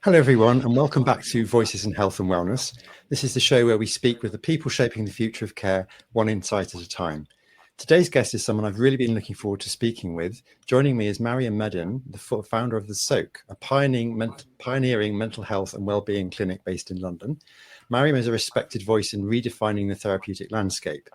Hello, everyone, and welcome back to Voices in Health and Wellness. This is the show where we speak with the people shaping the future of care, one insight at a time. Today's guest is someone I've really been looking forward to speaking with. Joining me is Maryam Meddin, the founder of the Soke, a pioneering mental health and wellbeing clinic based in London. Maryam is a respected voice in redefining the therapeutic landscape,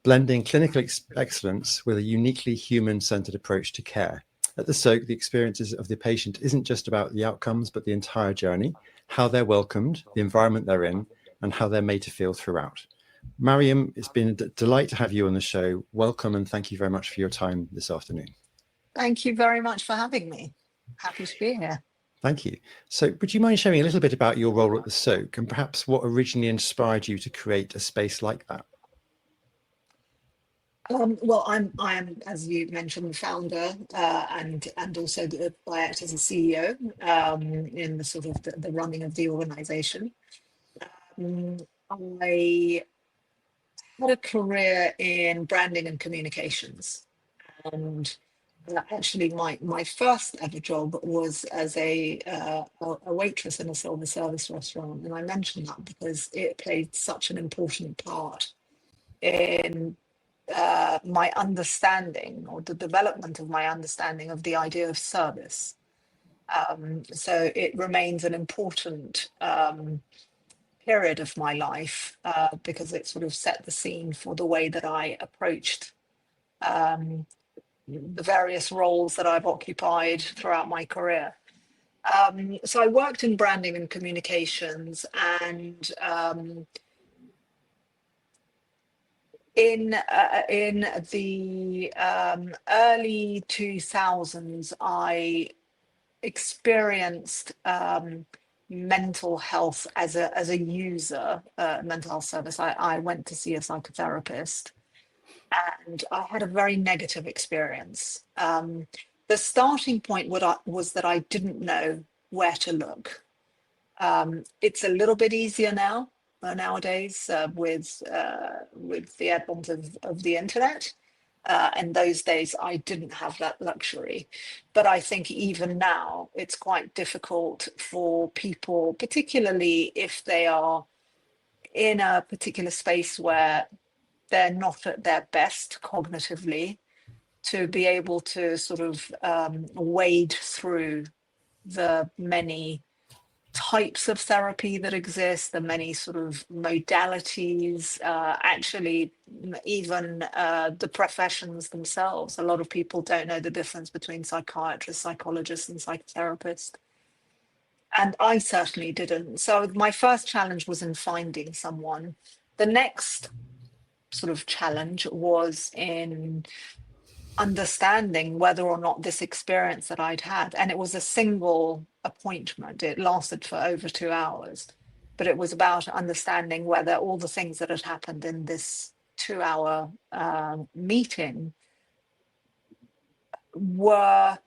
blending clinical excellence with a uniquely human-centered approach to care. At the Soke, the experiences of the patient isn't just about the outcomes, but the entire journey, how they're welcomed, the environment they're in, and how they're made to feel throughout. Maryam, it's been a delight to have you on the show. Welcome, and thank you very much for your time this afternoon. Thank you very much for having me. Happy to be here. Thank you. So would you mind sharing a little bit about your role at the Soke and perhaps what originally inspired you to create a space like that? Well, I'm, as you mentioned, the founder, and also I act as a CEO in the sort of the running of the organisation. I had a career in branding and communications, and actually, my first ever job was as a waitress in a silver service restaurant, and I mention that because it played such an important part in my understanding, or the development of my understanding of the idea of service. So it remains an important period of my life because it sort of set the scene for the way that I approached the various roles that I've occupied throughout my career. So I worked in branding and communications, and in the early 2000s, I experienced mental health as a user, mental health service. I went to see a psychotherapist, and I had a very negative experience. The starting point was that I didn't know where to look. It's a little bit easier nowadays with the advent of the internet. In those days, I didn't have that luxury. But I think even now, it's quite difficult for people, particularly if they are in a particular space where they're not at their best cognitively, to be able to sort of wade through the many types of therapy that exist, the many sort of modalities, actually even the professions themselves. A lot of people don't know the difference between psychiatrists, psychologists, and psychotherapists. And I certainly didn't. So my first challenge was in finding someone. The next sort of challenge was in understanding whether or not this experience that I'd had, and it was a single appointment, it lasted for over 2 hours, but it was about understanding whether all the things that had happened in this 2-hour meeting were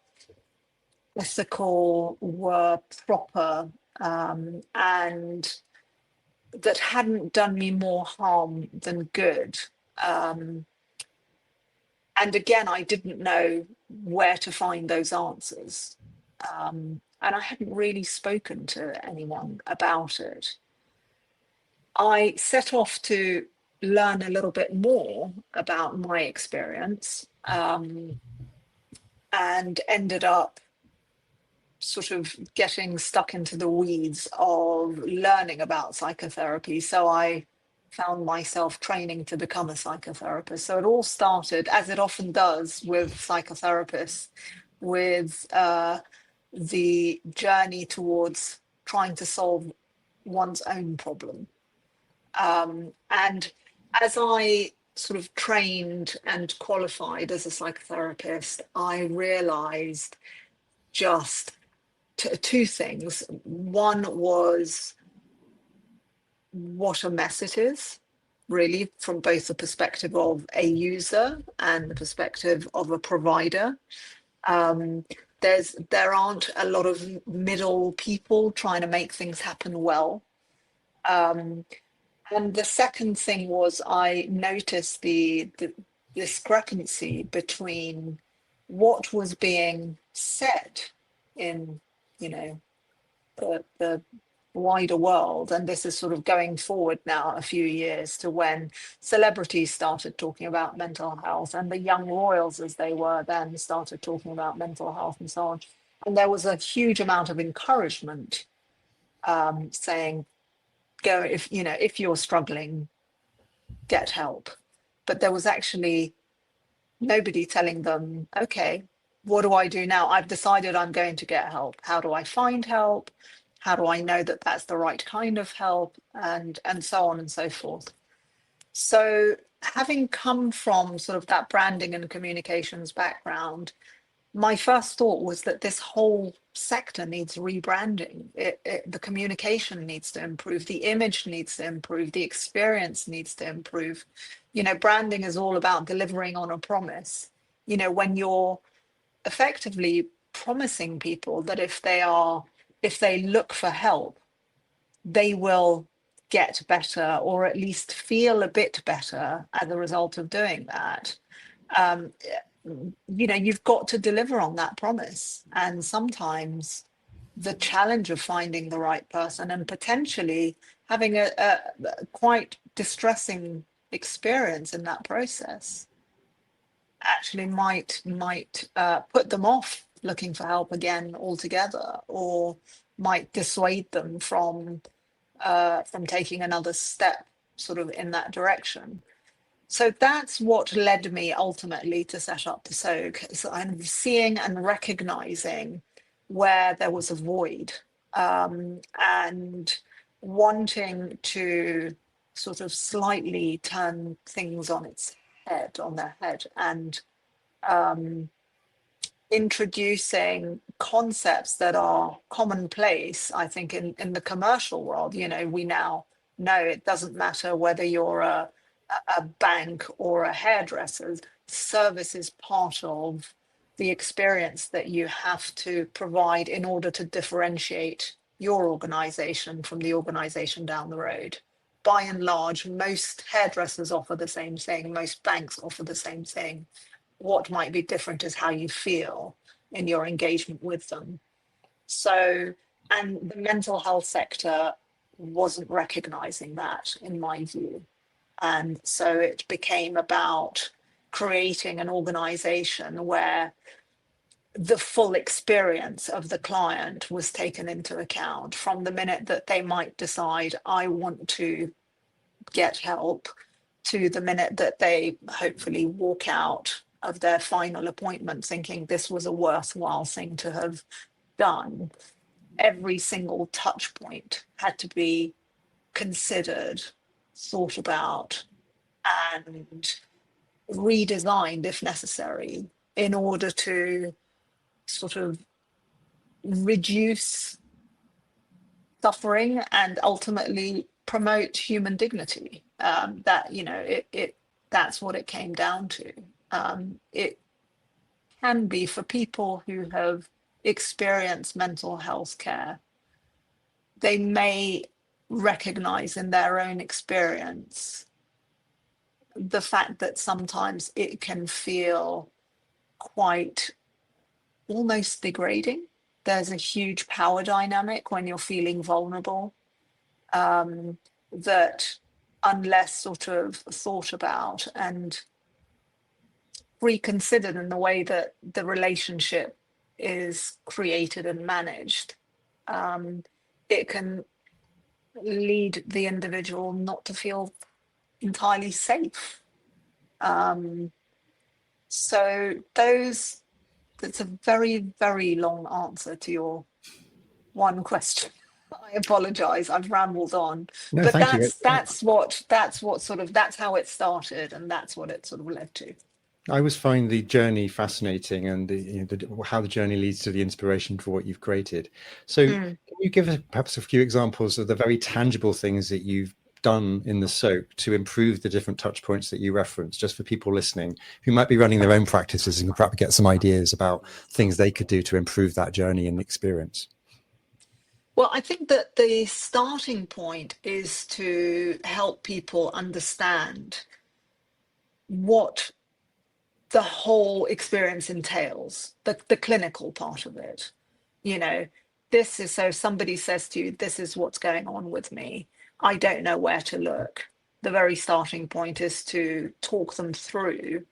ethical, were proper, and that hadn't done me more harm than good. And again, I didn't know where to find those answers. And I hadn't really spoken to anyone about it. I set off to learn a little bit more about my experience, and ended up sort of getting stuck into the weeds of learning about psychotherapy. So I found myself training to become a psychotherapist. So it all started, as it often does with psychotherapists, with the journey towards trying to solve one's own problem. And as I sort of trained and qualified as a psychotherapist, I realized just two things. One was what a mess it is, really, from both the perspective of a user and the perspective of a provider. There aren't a lot of middle people trying to make things happen well. And the second thing was I noticed the discrepancy between what was being said in, the wider world, and this is sort of going forward now a few years to when celebrities started talking about mental health, and the young royals, as they were then, started talking about mental health and so on. And there was a huge amount of encouragement, saying, go, if you're struggling, get help. But there was actually nobody telling them, okay, what do I do now? I've decided I'm going to get help. How do I find help? How do I know that that's the right kind of help? And so on and so forth. So having come from sort of that branding and communications background, my first thought was that this whole sector needs rebranding. The communication needs to improve, the image needs to improve, the experience needs to improve. Branding is all about delivering on a promise. When you're effectively promising people that if they look for help, they will get better, or at least feel a bit better as a result of doing that. Um, you've got to deliver on that promise. And sometimes the challenge of finding the right person and potentially having a quite distressing experience in that process actually might put them off looking for help again altogether, or might dissuade them from taking another step sort of in that direction. So that's what led me ultimately to set up the Soke. So I'm seeing and recognizing where there was a void, and wanting to sort of slightly turn things on their head, and introducing concepts that are commonplace, I think, in the commercial world. We now know it doesn't matter whether you're a bank or a hairdresser. Service is part of the experience that you have to provide in order to differentiate your organization from the organization down the road. By and large, most hairdressers offer the same thing, most banks offer the same thing. What might be different is how you feel in your engagement with them. So, and the mental health sector wasn't recognizing that, in my view. And so it became about creating an organization where the full experience of the client was taken into account, from the minute that they might decide, I want to get help, to the minute that they hopefully walk out of their final appointment thinking this was a worthwhile thing to have done. Every single touch point had to be considered, thought about, and redesigned if necessary, in order to sort of reduce suffering and ultimately promote human dignity. That's what it came down to. It can be, for people who have experienced mental health care, they may recognize in their own experience the fact that sometimes it can feel quite almost degrading. There's a huge power dynamic when you're feeling vulnerable, that unless sort of thought about and reconsidered in the way that the relationship is created and managed, it can lead the individual not to feel entirely safe. So that's a very, very long answer to your one question. I apologize, I've rambled on. No, But thank you. that's how it started, and that's what it sort of led to. I always find the journey fascinating, and how the journey leads to the inspiration for what you've created. So can you give us perhaps a few examples of the very tangible things that you've done in the Soke to improve the different touch points that you referenced, just for people listening who might be running their own practices and perhaps get some ideas about things they could do to improve that journey and experience? Well, I think that the starting point is to help people understand what the whole experience entails, the clinical part of it. You know, this is, so somebody says to you, this is what's going on with me, I don't know where to look. The very starting point is to talk them through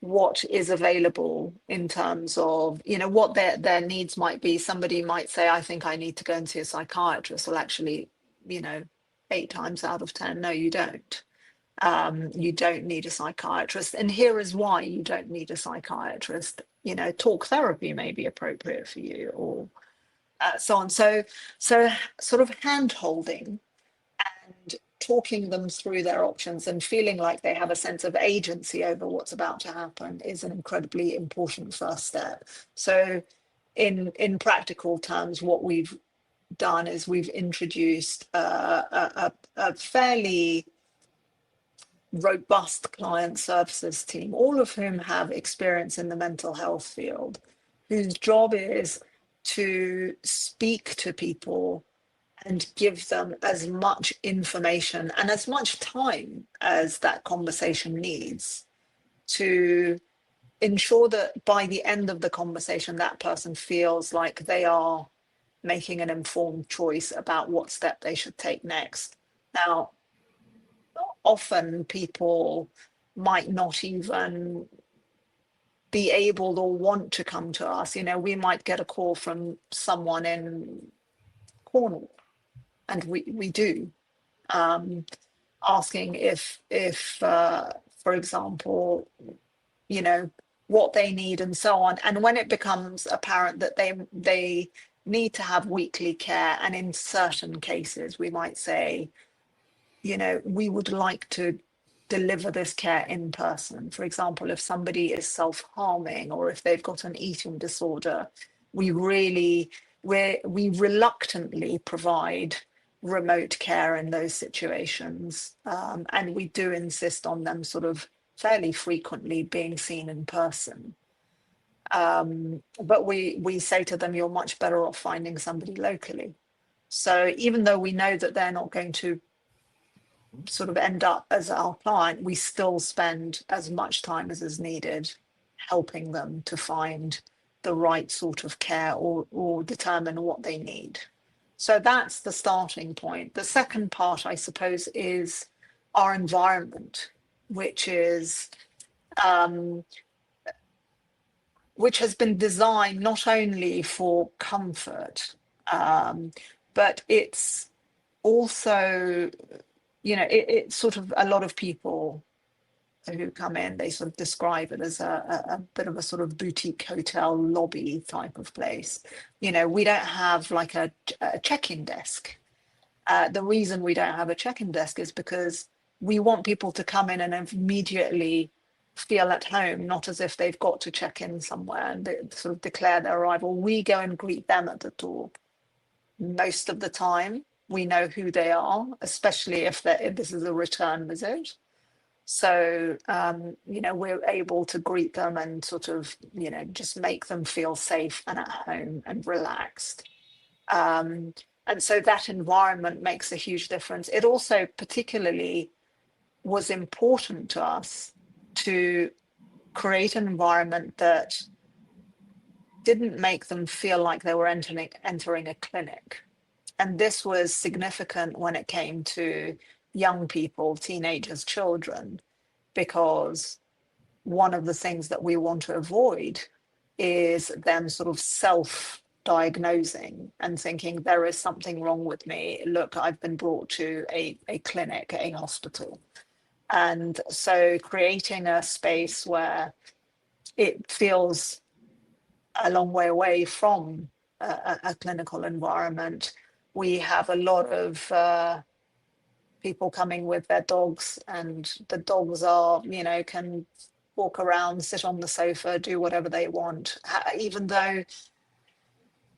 what is available in terms of, what their needs might be. Somebody might say, I think I need to go and see a psychiatrist. Well, actually, 8 times out of 10, no, you don't. You don't need a psychiatrist. And here is why you don't need a psychiatrist. Talk therapy may be appropriate for you, or so on. So sort of hand holding and talking them through their options and feeling like they have a sense of agency over what's about to happen is an incredibly important first step. So in practical terms, what we've done is we've introduced a fairly robust client services team, all of whom have experience in the mental health field, whose job is to speak to people and give them as much information and as much time as that conversation needs to ensure that by the end of the conversation, that person feels like they are making an informed choice about what step they should take next. Now, often people might not even be able or want to come to us. We might get a call from someone in Cornwall, and we do, asking if for example, what they need and so on. And when it becomes apparent that they need to have weekly care, and in certain cases we might say, we would like to deliver this care in person. For example, if somebody is self-harming or if they've got an eating disorder, we reluctantly provide remote care in those situations. And we do insist on them sort of fairly frequently being seen in person. But we say to them, you're much better off finding somebody locally. So even though we know that they're not going to sort of end up as our client, we still spend as much time as is needed helping them to find the right sort of care or determine what they need. So that's the starting point. The second part, I suppose, is our environment, which has been designed not only for comfort, but it's also, it's sort of, a lot of people who come in, they sort of describe it as a bit of a sort of boutique hotel lobby type of place. We don't have like a check-in desk. The reason we don't have a check-in desk is because we want people to come in and immediately feel at home, not as if they've got to check in somewhere and they sort of declare their arrival. We go and greet them at the door. Most of the time, we know who they are, especially if this is a return visit. So, we're able to greet them and sort of, just make them feel safe and at home and relaxed. And so that environment makes a huge difference. It also particularly was important to us to create an environment that didn't make them feel like they were entering a clinic. And this was significant when it came to young people, teenagers, children, because one of the things that we want to avoid is them sort of self-diagnosing and thinking there is something wrong with me. Look, I've been brought to a clinic, a hospital. And so creating a space where it feels a long way away from a clinical environment. We have a lot of people coming with their dogs, and the dogs are, can walk around, sit on the sofa, do whatever they want, even though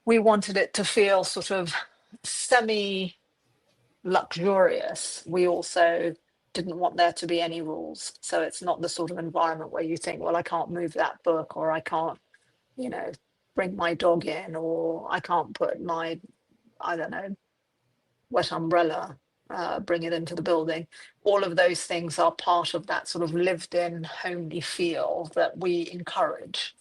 we wanted it to feel sort of semi-luxurious. We also didn't want there to be any rules. So it's not the sort of environment where you think, well, I can't move that book, or I can't, bring my dog in, or I can't put my, I don't know, wet umbrella, bring it into the building. All of those things are part of that sort of lived in, homely feel that we encourage.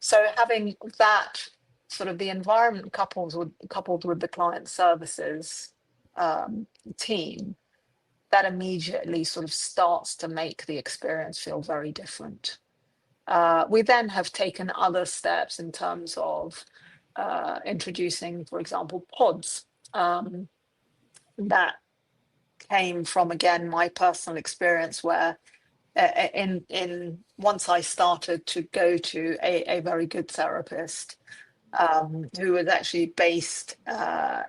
So having that sort of the environment coupled with the client services team, that immediately sort of starts to make the experience feel very different. We then have taken other steps in terms of introducing, for example, pods. That came from, again, my personal experience where in once I started to go to a very good therapist who was actually based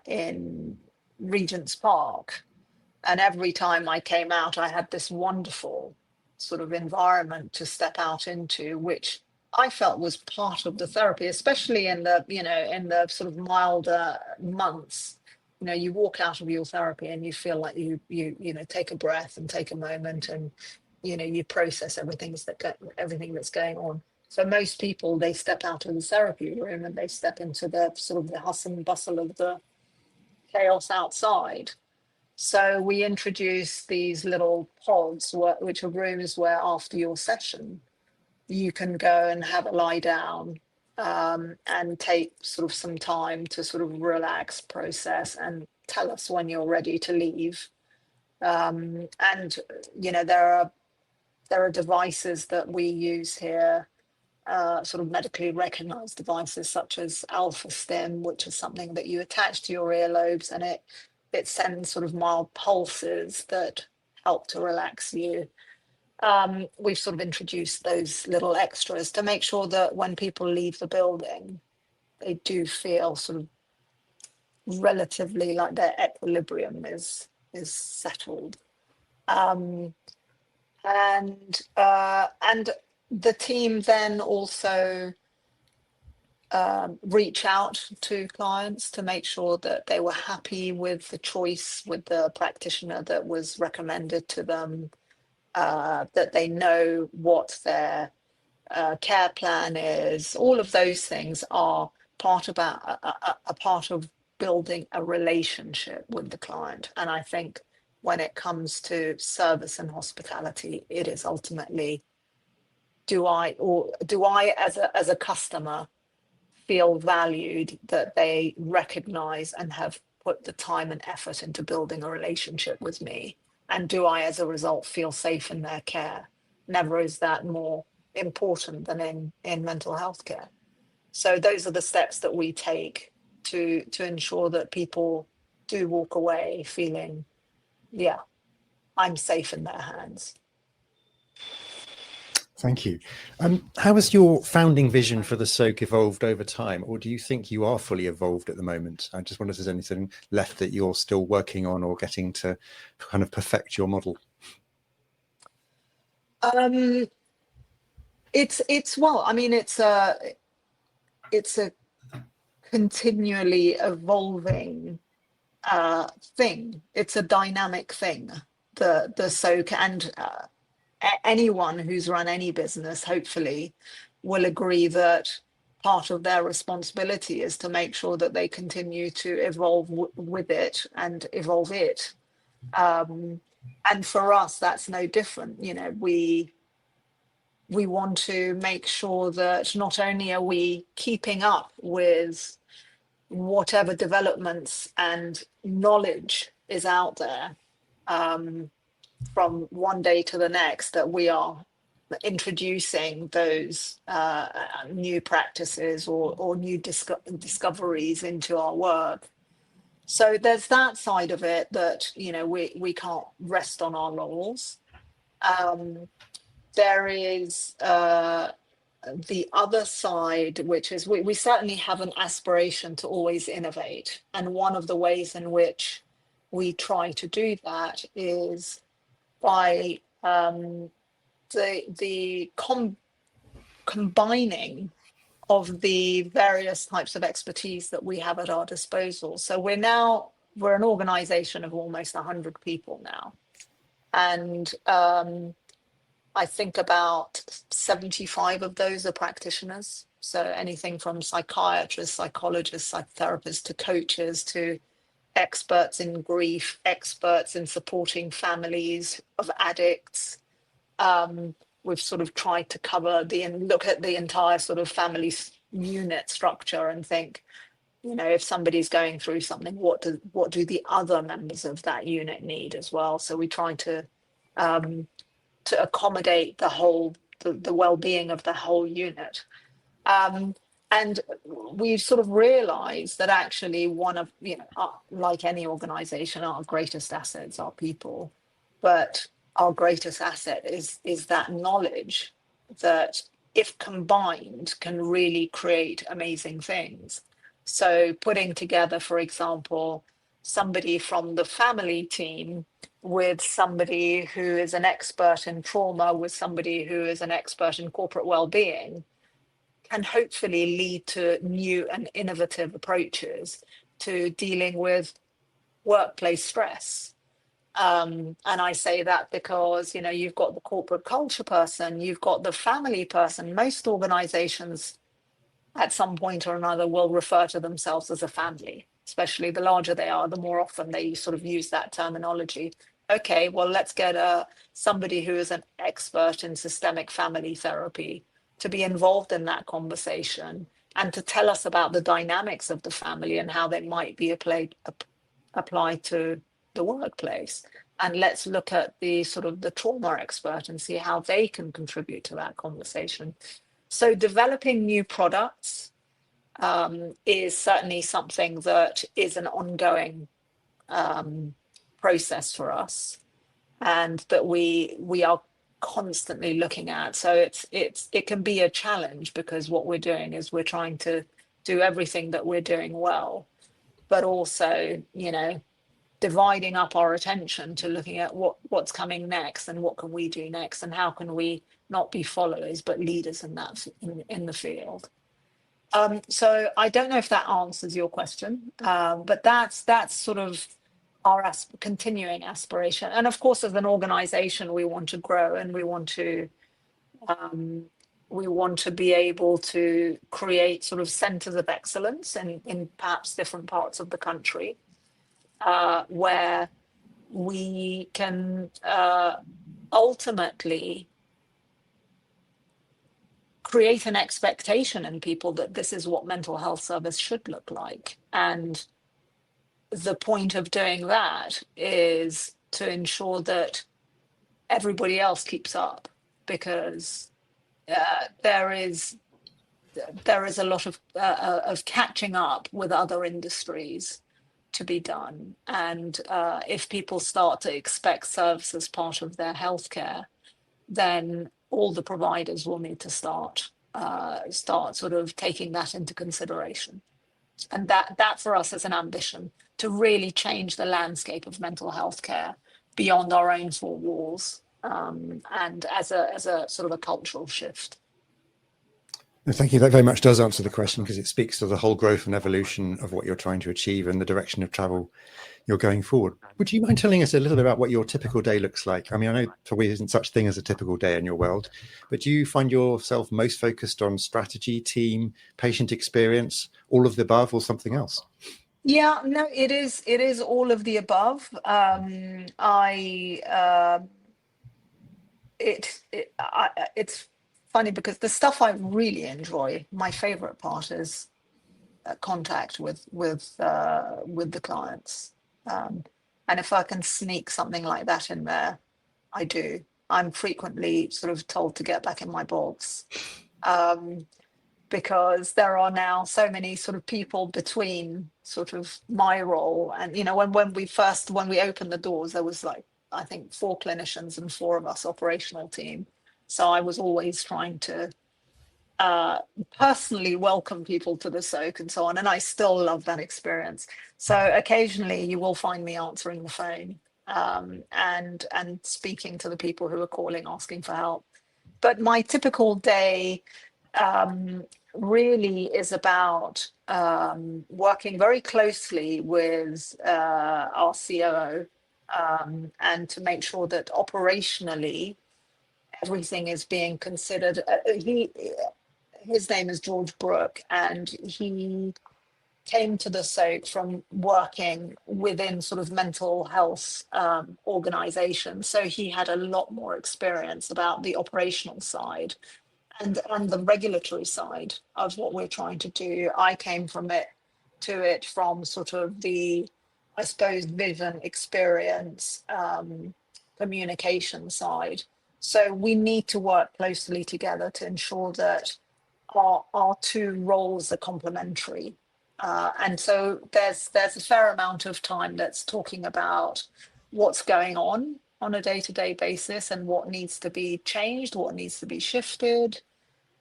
in Regent's Park. And every time I came out, I had this wonderful sort of environment to step out into, which I felt was part of the therapy, especially in the, in the sort of milder months. You walk out of your therapy and you feel like you take a breath and take a moment, and you process everything that's going on. So most people, they step out of the therapy room and they step into the sort of the hustle and bustle of the chaos outside. So we introduce these little pods, which are rooms where after your session, you can go and have a lie down and take sort of some time to sort of relax, process, and tell us when you're ready to leave. And there are devices that we use here, sort of medically recognized devices such as Alpha-Stim, which is something that you attach to your earlobes, and it sends sort of mild pulses that help to relax you. We've sort of introduced those little extras to make sure that when people leave the building, they do feel sort of relatively like their equilibrium is settled. And the team then also reach out to clients to make sure that they were happy with the choice with the practitioner that was recommended to them, that they know what their care plan is. All of those things are part of building a relationship with the client. And I think when it comes to service and hospitality, it is ultimately, do I as a customer feel valued, that they recognize and have put the time and effort into building a relationship with me? And do I, as a result, feel safe in their care? Never is that more important than in mental health care. So those are the steps that we take to ensure that people do walk away feeling, yeah, I'm safe in their hands. Thank you. How has your founding vision for the Soke evolved over time, or do you think you are fully evolved at the moment? I just wonder if there's anything left that you're still working on or getting to kind of perfect your model. It's well, I mean, it's a continually evolving thing. It's a dynamic thing. The Soke, and anyone who's run any business, hopefully, will agree that part of their responsibility is to make sure that they continue to evolve with it and evolve it. And for us, that's no different. We want to make sure that not only are we keeping up with whatever developments and knowledge is out there, from one day to the next, that we are introducing those new practices or new discoveries into our work. So there's that side of it that we can't rest on our laurels. There is the other side, which is we certainly have an aspiration to always innovate, and one of the ways in which we try to do that is by the combining of the various types of expertise that we have at our disposal. So we're an organization of almost 100 people now, and I think about 75 of those are practitioners. So anything from psychiatrists, psychologists, psychotherapists, to coaches, to experts in grief, experts in supporting families of addicts. we've sort of tried to cover look at the entire sort of family unit structure and think, you know, if somebody's going through something, what do the other members of that unit need as well? So we try to accommodate the well-being of the whole unit. And we've sort of realized that actually one of, you know, like any organization, our greatest assets are people, but our greatest asset is that knowledge that, if combined, can really create amazing things. So putting together, for example, somebody from the family team with somebody who is an expert in trauma, with somebody who is an expert in corporate well-being, can hopefully lead to new and innovative approaches to dealing with workplace stress. And I say that because, you know, you've got the corporate culture person, you've got the family person. Most organizations at some point or another will refer to themselves as a family, especially the larger they are, the more often they sort of use that terminology. Okay, well, let's get somebody who is an expert in systemic family therapy to be involved in that conversation and to tell us about the dynamics of the family and how they might be applied to the workplace. And let's look at the sort of the trauma expert and see how they can contribute to that conversation. So developing new products is certainly something that is an ongoing process for us, and that we are constantly looking at. So it can be a challenge, because what we're doing is we're trying to do everything that we're doing well, but also, you know, dividing up our attention to looking at what's coming next and what can we do next, and how can we not be followers but leaders in that in the field. So I don't know if that answers your question, but that's sort of our continuing aspiration. And of course, as an organization, we want to grow, and we want to be able to create sort of centers of excellence in perhaps different parts of the country, where we can ultimately create an expectation in people that this is what mental health service should look like. And the point of doing that is to ensure that everybody else keeps up, because there is a lot of catching up with other industries to be done. And if people start to expect service as part of their healthcare, then all the providers will need to start sort of taking that into consideration. And that for us is an ambition, to really change the landscape of mental health care beyond our own four walls, and as a sort of a cultural shift. Thank you. That very much does answer the question, because it speaks to the whole growth and evolution of what you're trying to achieve and the direction of travel you're going forward. Would you mind telling us a little bit about what your typical day looks like? I mean, I know probably isn't such thing as a typical day in your world, but do you find yourself most focused on strategy, team, patient experience, all of the above, or something else? Yeah, no, it is all of the above. It's funny, because the stuff I really enjoy, my favorite part is contact with the clients, and if I can sneak something like that in there, I do. I'm frequently sort of told to get back in my box, because there are now so many sort of people between sort of my role and, you know, when we opened the doors, there was like, I think 4 clinicians and 4 of us operational team. So I was always trying to personally welcome people to the Soke and so on. And I still love that experience. So occasionally you will find me answering the phone, and speaking to the people who are calling, asking for help. But my typical day really is about working very closely with our COO, and to make sure that operationally everything is being considered. His name is George Brooke, and he came to the Soke from working within sort of mental health organizations. So he had a lot more experience about the operational side and the regulatory side of what we're trying to do. I came from it from sort of the, I suppose, vision, experience, communication side. So we need to work closely together to ensure that our two roles are complementary. And so there's a fair amount of time that's talking about what's going on a day-to-day basis and what needs to be changed, what needs to be shifted,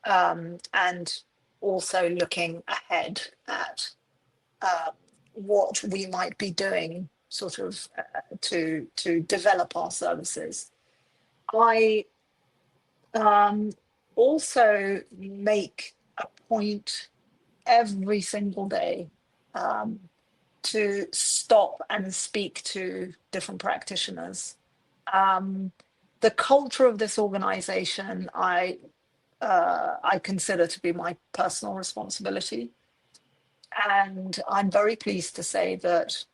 and also looking ahead at what we might be doing sort of to develop our services. I also make a point every single day to stop and speak to different practitioners. The culture of this organization, I consider to be my personal responsibility. And I'm very pleased to say that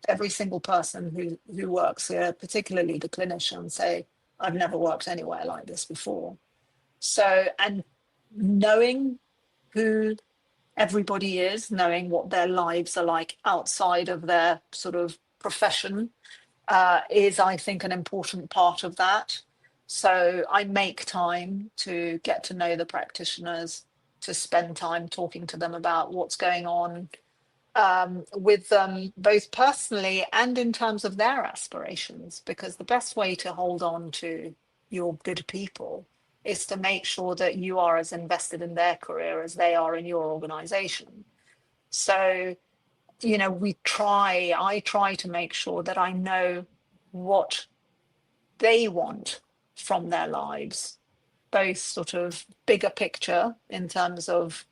every single person who works here, particularly the clinicians, say, I've never worked anywhere like this before. So, and knowing who everybody is, knowing what their lives are like outside of their sort of profession, is, I think, an important part of that. So I make time to get to know the practitioners, to spend time talking to them about what's going on with them, both personally and in terms of their aspirations, because the best way to hold on to your good people is to make sure that you are as invested in their career as they are in your organization. So, you know, I try to make sure that I know what they want from their lives, both sort of bigger picture in terms of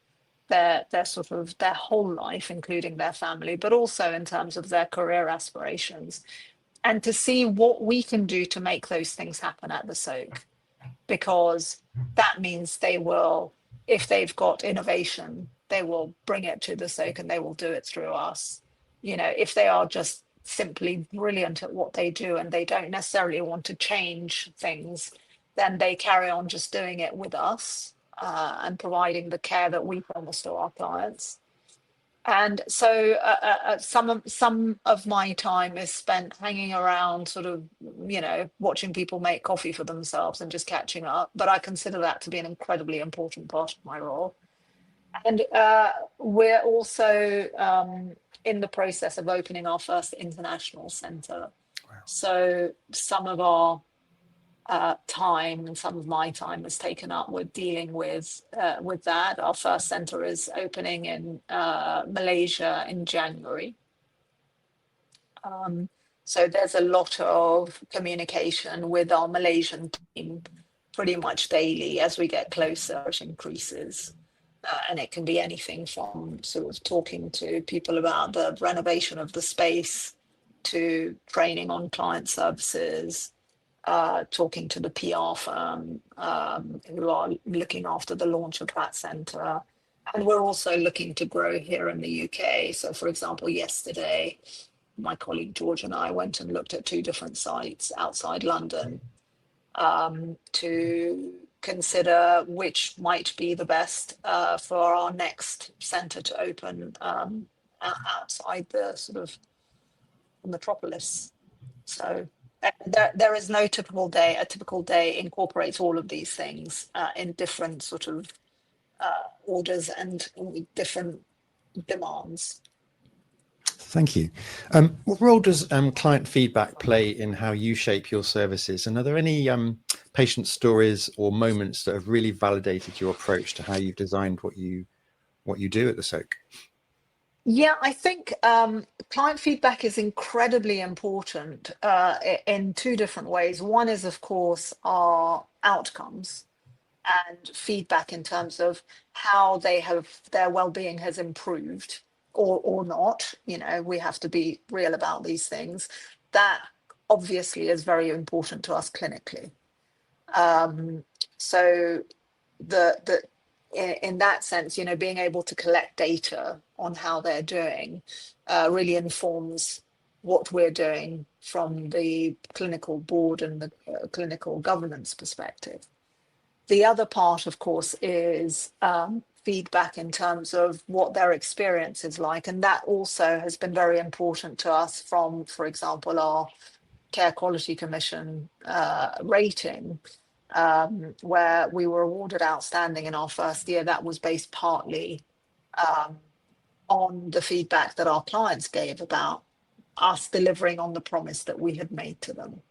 their sort of their whole life, including their family, but also in terms of their career aspirations, and to see what we can do to make those things happen at the Soke, because that means they will, if they've got innovation, they will bring it to the Soke and they will do it through us. You know, if they are just simply brilliant at what they do and they don't necessarily want to change things, then they carry on just doing it with us and providing the care that we promise to our clients. And so some of my time is spent hanging around, sort of, you know, watching people make coffee for themselves and just catching up. But I consider that to be an incredibly important part of my role. And we're also in the process of opening our first international centre. Wow. So some of our time and some of my time is taken up with dealing with that. Our first centre is opening in Malaysia in January. So there's a lot of communication with our Malaysian team pretty much daily. As we get closer, it increases. And it can be anything from sort of talking to people about the renovation of the space to training on client services, talking to the PR firm who are looking after the launch of that centre. And we're also looking to grow here in the UK. So, for example, yesterday, my colleague George and I went and looked at 2 different sites outside London to consider which might be the best for our next centre to open outside the sort of metropolis. So there is no typical day. A typical day incorporates all of these things in different sort of orders and different demands. Thank you. What role does client feedback play in how you shape your services? And are there any patient stories or moments that have really validated your approach to how you've designed what you do at the Soke? Yeah, I think client feedback is incredibly important in 2 different ways. One is, of course, our outcomes and feedback in terms of how their well-being has improved or not. You know, we have to be real about these things. That obviously is very important to us clinically. So the in that sense, you know, being able to collect data on how they're doing really informs what we're doing from the clinical board and the clinical governance perspective. The other part, of course, is feedback in terms of what their experience is like. And that also has been very important to us from, for example, our Care Quality Commission rating, where we were awarded outstanding in our first year. That was based partly on the feedback that our clients gave about us delivering on the promise that we had made to them.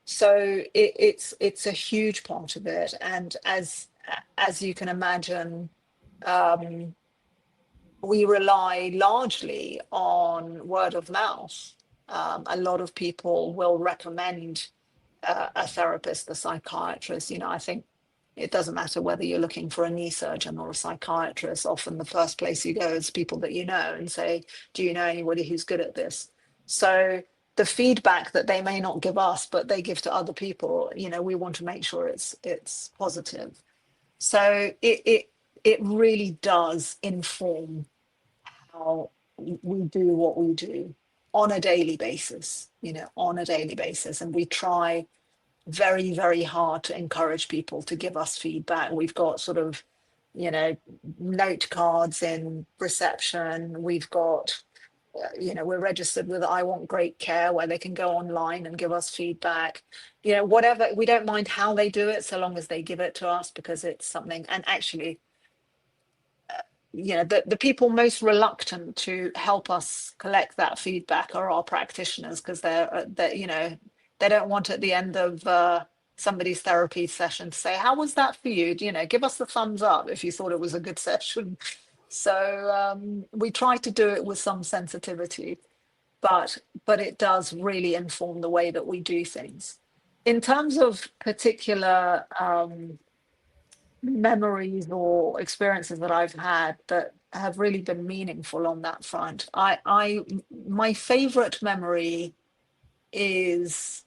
So it's a huge part of it, and as you can imagine, we rely largely on word of mouth. A lot of people will recommend a therapist, a psychiatrist. You know, I think it doesn't matter whether you're looking for a knee surgeon or a psychiatrist. Often the first place you go is people that you know and say, do you know anybody who's good at this? So the feedback that they may not give us, but they give to other people, you know, we want to make sure it's positive. So it really does inform how we do what we do on a daily basis, you know, on a daily basis. And we try very, very hard to encourage people to give us feedback. We've got sort of, you know, note cards in reception. We've got, you know, we're registered with I Want Great Care, where they can go online and give us feedback. You know, whatever, we don't mind how they do it, so long as they give it to us, because it's something. And actually, you know, the people most reluctant to help us collect that feedback are our practitioners, because they're, you know, they don't want at the end of somebody's therapy session to say, how was that for you? You know, give us the thumbs up if you thought it was a good session. So we try to do it with some sensitivity, but it does really inform the way that we do things. In terms of particular memories or experiences that I've had that have really been meaningful on that front, my favorite memory is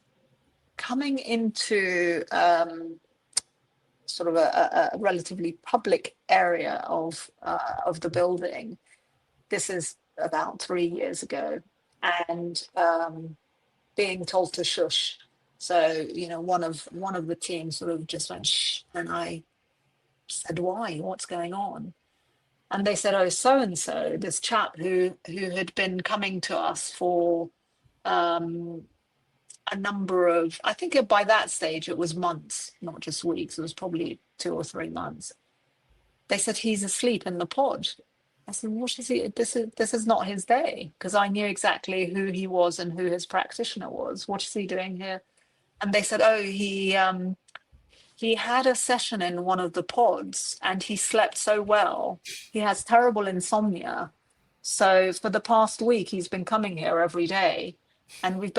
coming into sort of a relatively public area of the building. This is about 3 years ago, and being told to shush. So, you know, one of the team sort of just went shh, and I said, why? What's going on? And they said, oh, so and so, this chap who had been coming to us for a number of, I think by that stage it was months, not just weeks. It was probably 2 or 3 months. They said, he's asleep in the pod. I said, what is he? This is not his day, because I knew exactly who he was and who his practitioner was. What is he doing here? And they said, oh, he had a session in one of the pods and he slept so well. He has terrible insomnia. So for the past week, he's been coming here every day. And we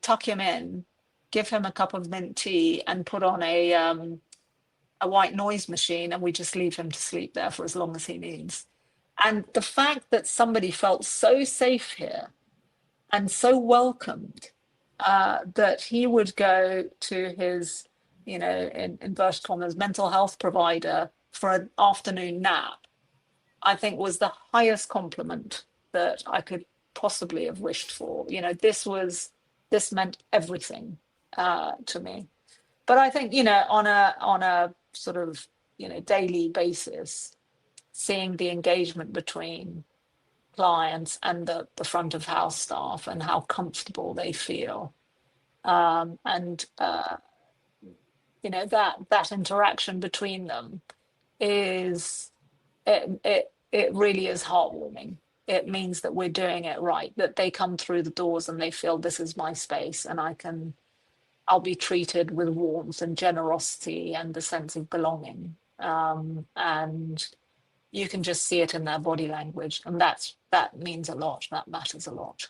tuck him in, give him a cup of mint tea, and put on a white noise machine, and we just leave him to sleep there for as long as he needs. And the fact that somebody felt so safe here and so welcomed, that he would go to his, you know, in inverted commas, mental health provider for an afternoon nap, I think was the highest compliment that I could possibly have wished for. You know, this meant everything to me. But I think, you know, on a sort of, you know, daily basis, seeing the engagement between clients and the front of house staff and how comfortable they feel, and you know, that interaction between them is, it really is heartwarming. It means that we're doing it right, that they come through the doors and they feel this is my space, and I'll be treated with warmth and generosity and the sense of belonging. And you can just see it in their body language, and that means a lot. That matters a lot.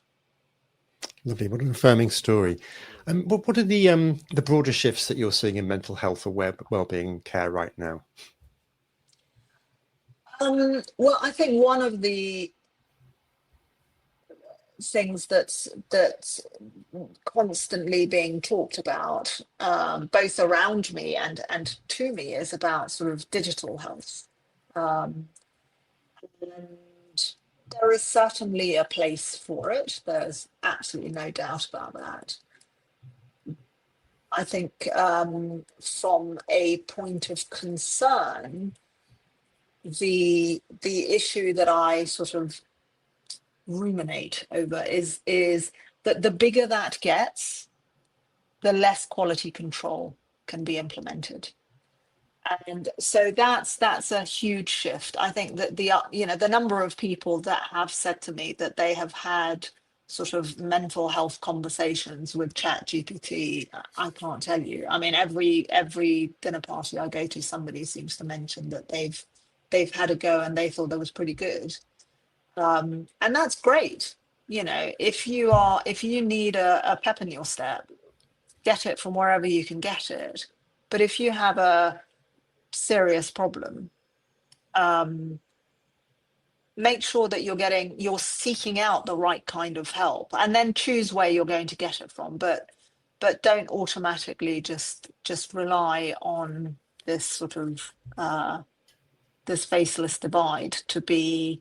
Lovely. What an affirming story. What are the broader shifts that you're seeing in mental health or wellbeing care right now? Well, I think one of the things that's constantly being talked about, both around me and to me, is about sort of digital health. Um, and there is certainly a place for it. There's absolutely no doubt about that. I think from a point of concern, the issue that I sort of ruminate over is that the bigger that gets, the less quality control can be implemented. And so that's a huge shift. I think that the number of people that have said to me that they have had sort of mental health conversations with Chat GPT, I can't tell you. I mean, every dinner party I go to, somebody seems to mention that they've had a go and they thought that was pretty good. And that's great. If you need a pep in your step, get it from wherever you can get it. But if you have a serious problem, make sure that you're seeking out the right kind of help, and then choose where you're going to get it from. But don't automatically just rely on this sort of this faceless divide to be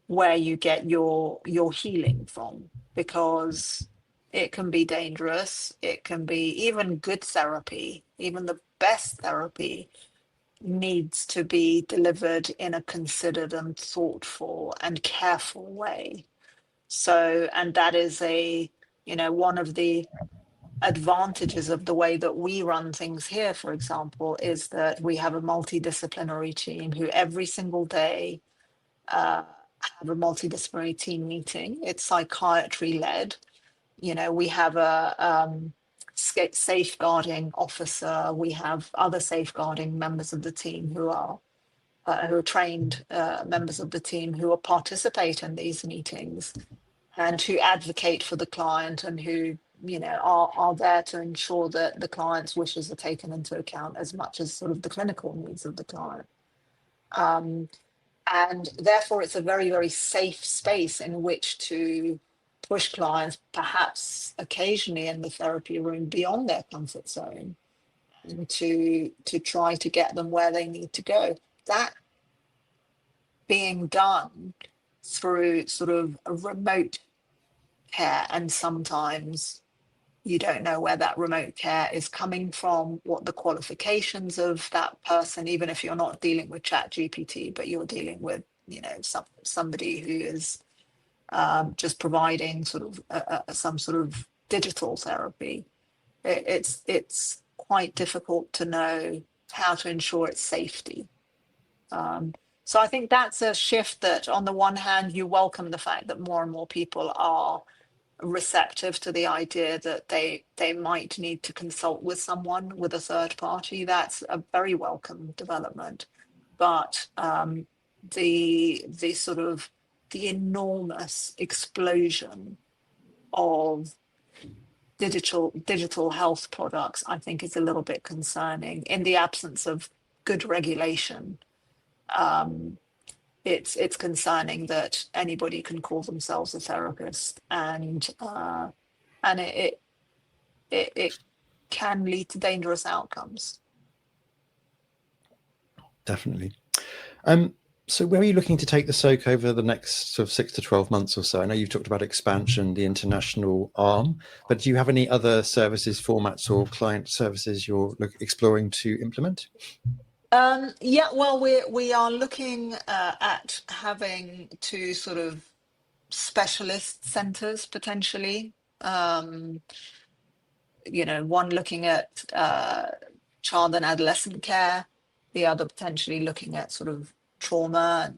where you get your healing from, because it can be dangerous. It can be even good therapy, even the best therapy needs to be delivered in a considered and thoughtful and careful way. So, and that is one of the advantages of the way that we run things here, for example, is that we have a multidisciplinary team who every single day have a multidisciplinary team meeting. It's psychiatry led. We have a safeguarding officer. We have other safeguarding members of the team who are trained members of the team who participate in these meetings and who advocate for the client, and who are there to ensure that the client's wishes are taken into account as much as sort of the clinical needs of the client. And therefore, it's a very, very safe space in which to push clients, perhaps occasionally in the therapy room, beyond their comfort zone, and to try to get them where they need to go. That being done through sort of a remote care, and sometimes you don't know where that remote care is coming from, what the qualifications of that person, even if you're not dealing with Chat GPT, but you're dealing with somebody who is just providing sort of some sort of digital therapy. It's quite difficult to know how to ensure its safety. So I think that's a shift that, on the one hand, you welcome the fact that more and more people are receptive to the idea that they might need to consult with someone, with a third party. That's a very welcome development. But the sort of the enormous explosion of digital health products, I think, is a little bit concerning in the absence of good regulation. It's concerning that anybody can call themselves a therapist, and it can lead to dangerous outcomes. Definitely. So where are you looking to take the Soke over the next sort of 6 to 12 months or so? I know you've talked about expansion, the international arm, but do you have any other services, formats, or client services you're exploring to implement? Yeah, well, we are looking at having two sort of specialist centres potentially. One looking at child and adolescent care, the other potentially looking at sort of trauma,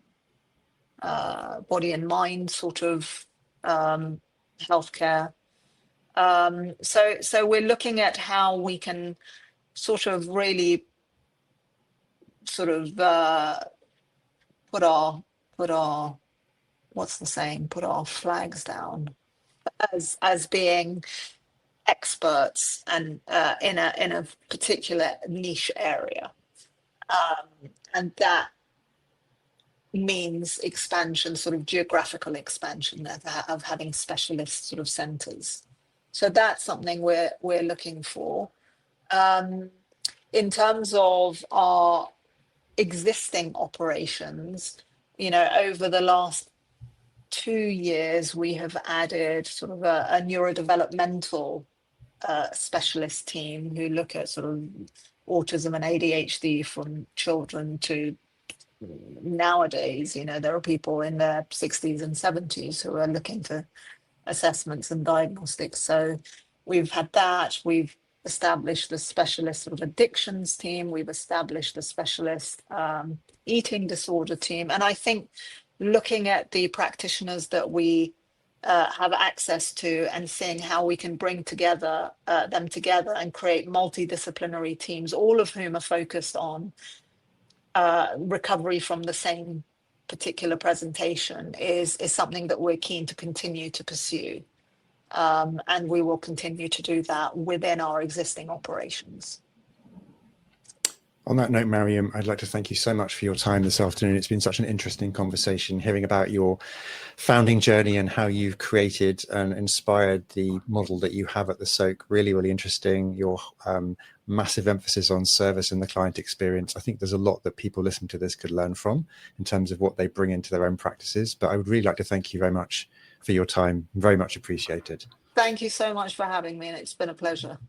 body and mind sort of healthcare. So we're looking at how we can sort of really sort of put our what's the saying? Put our flags down as being experts and in a particular niche area, and that means expansion, sort of geographical expansion of having specialist sort of centres. So that's something we're looking for. In terms of our existing operations, over the last 2 years, we have added sort of a neurodevelopmental specialist team who look at sort of autism and ADHD from children to nowadays. There are people in their 60s and 70s who are looking for assessments and diagnostics. So we've had that. We've established the specialist sort of addictions team. We've established the specialist eating disorder team. And I think looking at the practitioners that we have access to and seeing how we can bring them together and create multidisciplinary teams, all of whom are focused on recovery from the same particular presentation is something that we're keen to continue to pursue. And we will continue to do that within our existing operations. On that note, Maryam, I'd like to thank you so much for your time this afternoon. It's been such an interesting conversation, hearing about your founding journey and how you've created and inspired the model that you have at the Soke. Really, really interesting. Your massive emphasis on service and the client experience. I think there's a lot that people listening to this could learn from in terms of what they bring into their own practices. But I would really like to thank you very much for your time. Very much appreciated. Thank you so much for having me, and it's been a pleasure.